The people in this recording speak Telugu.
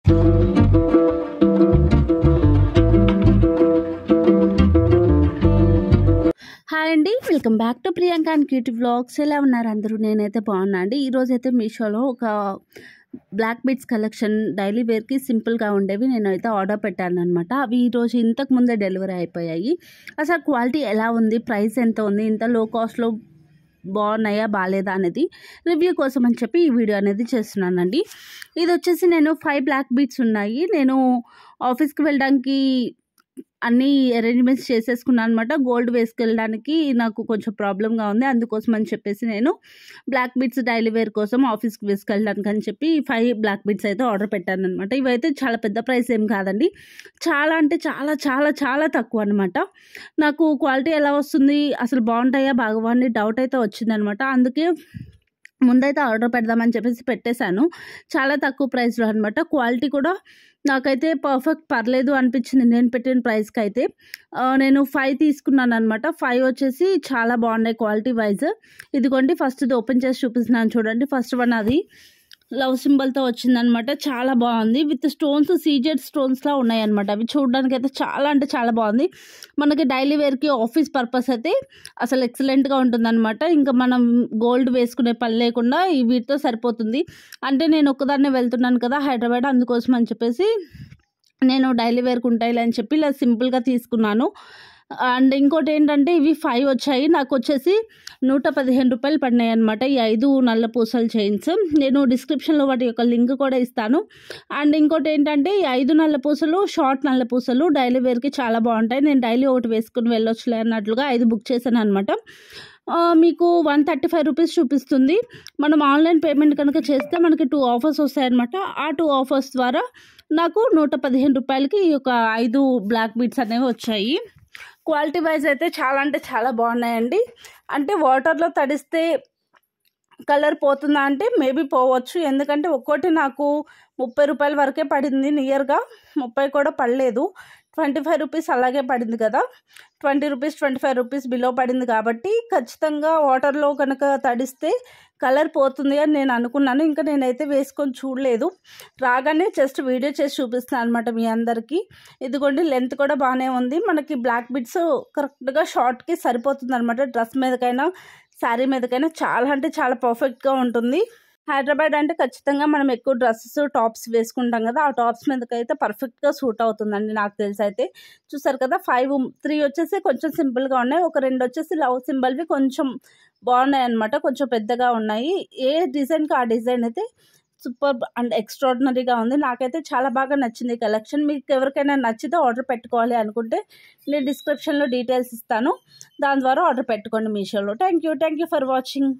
హాయ్ అండి, welcome back to Priyanka and cutie vlogs. ఎలా ఉన్నారు అందరూ? నేనైతే బాగున్నా అండి. ఈరోజైతే మీషోలో ఒక బ్లాక్ బీడ్స్ కలెక్షన్ డైలీ వేర్కి సింపుల్గా ఉండేవి నేనైతే ఆర్డర్ పెట్టాను అనమాట. అవి ఈరోజు ఇంతకు ముందే డెలివరీ అయిపోయాయి. అసలు క్వాలిటీ ఎలా ఉంది, ప్రైస్ ఎంత ఉంది, ఇంత లో కాస్ట్లో బాగున్నాయా బాగాలేదా అనేది రివ్యూ కోసం అని చెప్పి ఈ వీడియో అనేది చేస్తున్నానండి. ఇది వచ్చేసి నేను 5 బ్లాక్ బీడ్స్ ఉన్నాయి. నేను ఆఫీస్కి వెళ్ళడానికి అన్నీ అరేంజ్మెంట్స్ చేసేసుకున్నాను అనమాట. గోల్డ్ వేసుకెళ్ళడానికి నాకు కొంచెం ప్రాబ్లంగా ఉంది, అందుకోసం అని చెప్పేసి నేను బ్లాక్ బీడ్స్ డైలీ వేర్ కోసం ఆఫీస్కి వేసుకెళ్ళడానికి అని చెప్పి 5 బ్లాక్ బీడ్స్ అయితే ఆర్డర్ పెట్టాను అనమాట. ఇవైతే చాలా పెద్ద ప్రైస్ ఏం కాదండి, చాలా అంటే చాలా చాలా చాలా తక్కువ అనమాట. నాకు క్వాలిటీ ఎలా వస్తుంది, అసలు బాగుంటాయా బాగోవా అని డౌట్ అయితే వచ్చిందనమాట. అందుకే ముందైతే ఆర్డర్ పెడదామని చెప్పేసి పెట్టేశాను. చాలా తక్కువ ప్రైస్లో అనమాట. క్వాలిటీ కూడా నాకైతే పర్ఫెక్ట్ పర్లేదు అనిపించింది నేను పెట్టిన ప్రైస్కి అయితే. నేను 5 తీసుకున్నాను అనమాట. 5 వచ్చేసి చాలా బాగున్నాయి క్వాలిటీ వైజ్. ఇదిగోండి, ఫస్ట్ ఇది ఓపెన్ చేసి చూపిస్తున్నాను చూడండి. ఫస్ట్ వన్ అది లవ్ సింబల్తో వచ్చిందనమాట. చాలా బాగుంది, విత్ స్టోన్స్, సీజెడ్ స్టోన్స్లా ఉన్నాయన్నమాట. అవి చూడడానికి అయితే చాలా అంటే చాలా బాగుంది. మనకి డైలీ వేర్కి ఆఫీస్ పర్పస్ అయితే అసలు ఎక్సలెంట్గా ఉంటుందన్నమాట. ఇంకా మనం గోల్డ్ వేసుకునే పని లేకుండా వీటితో సరిపోతుంది. అంటే నేను ఒక్కదాన్నే వెళ్తున్నాను కదా హైదరాబాద్, అందుకోసం అని చెప్పేసి నేను డైలీ వేర్కి ఉంటాయిలే అని చెప్పి ఇలా సింపుల్గా తీసుకున్నాను. అండ్ ఇంకోటి ఏంటంటే ఇవి 5 వచ్చాయి, నాకు వచ్చేసి 115 రూపాయలు పడినాయి అనమాట. ఈ 5 నల్ల పూసల చైన్స్. నేను డిస్క్రిప్షన్లో వాటి యొక్క లింక్ కూడా ఇస్తాను. అండ్ ఇంకోటి ఏంటంటే ఈ 5 నల్ల పూసలు షార్ట్ నల్ల పూసలు డైలీ వేర్కి చాలా బాగుంటాయి. నేను డైలీ ఒకటి వేసుకుని వెళ్ళొచ్చులే అన్నట్లుగా 5 బుక్ చేశాను అనమాట. మీకు 135 రూపీస్ చూపిస్తుంది. మనం ఆన్లైన్ పేమెంట్ కనుక చేస్తే మనకి 2 ఆఫర్స్ వస్తాయన్నమాట. ఆ 2 ఆఫర్స్ ద్వారా నాకు 115 రూపాయలకి ఈ యొక్క 5 బ్లాక్ బీడ్స్ అనేవి వచ్చాయి. క్వాలిటీ వైజ్ అయితే చాలా అంటే చాలా బాగున్నాయండి. అంటే వాటర్లో తడిస్తే కలర్ పోతుందా అంటే మేబీ పోవచ్చు, ఎందుకంటే ఒక్కోటి నాకు 30 రూపాయల వరకే పడింది. నియర్గా 30 కూడా పడలేదు, 25 రూపీస్ అలాగే పడింది కదా. 20 రూపీస్ 25 రూపీస్ బిలో పడింది కాబట్టి ఖచ్చితంగా వాటర్లో కనుక తడిస్తే కలర్ పోతుంది అని నేను అనుకున్నాను. ఇంకా నేనైతే వేసుకొని చూడలేదు, రాగానే జస్ట్ వీడియో చేసి చూపిస్తున్నాను అనమాట మీ అందరికీ. ఇదిగోండి, లెంత్ కూడా బాగానే ఉంది. మనకి బ్లాక్ బిడ్స్ కరెక్ట్గా షార్ట్కి సరిపోతుంది అనమాట. డ్రెస్ మీదకైనా శారీ మీదకైనా చాలా అంటే చాలా పర్ఫెక్ట్గా ఉంటుంది. హైదరాబాద్ అంటే ఖచ్చితంగా మనం ఎక్కువ డ్రెస్సెస్ టాప్స్ వేసుకుంటాం కదా, ఆ టాప్స్ మీదకైతే పర్ఫెక్ట్గా సూట్ అవుతుందండి నాకు తెలిసి అయితే. చూసారు కదా, 3 వచ్చేసి కొంచెం సింపుల్గా ఉన్నాయి, ఒక 2 వచ్చేసి లవ్ సింబల్వి కొంచెం బాగున్నాయి అనమాట, కొంచెం పెద్దగా ఉన్నాయి. ఏ డిజైన్కి ఆ డిజైన్ అయితే సూపర్ అండ్ ఎక్స్ట్రాడినరీగా ఉంది. నాకైతే చాలా బాగా నచ్చింది ఈ కలెక్షన్. మీకు ఎవరికైనా నచ్చితే ఆర్డర్ పెట్టుకోవాలి అనుకుంటే నేను డిస్క్రిప్షన్లో డీటెయిల్స్ ఇస్తాను, దాని ద్వారా ఆర్డర్ పెట్టుకోండి మీషోలో. Thank you for watching.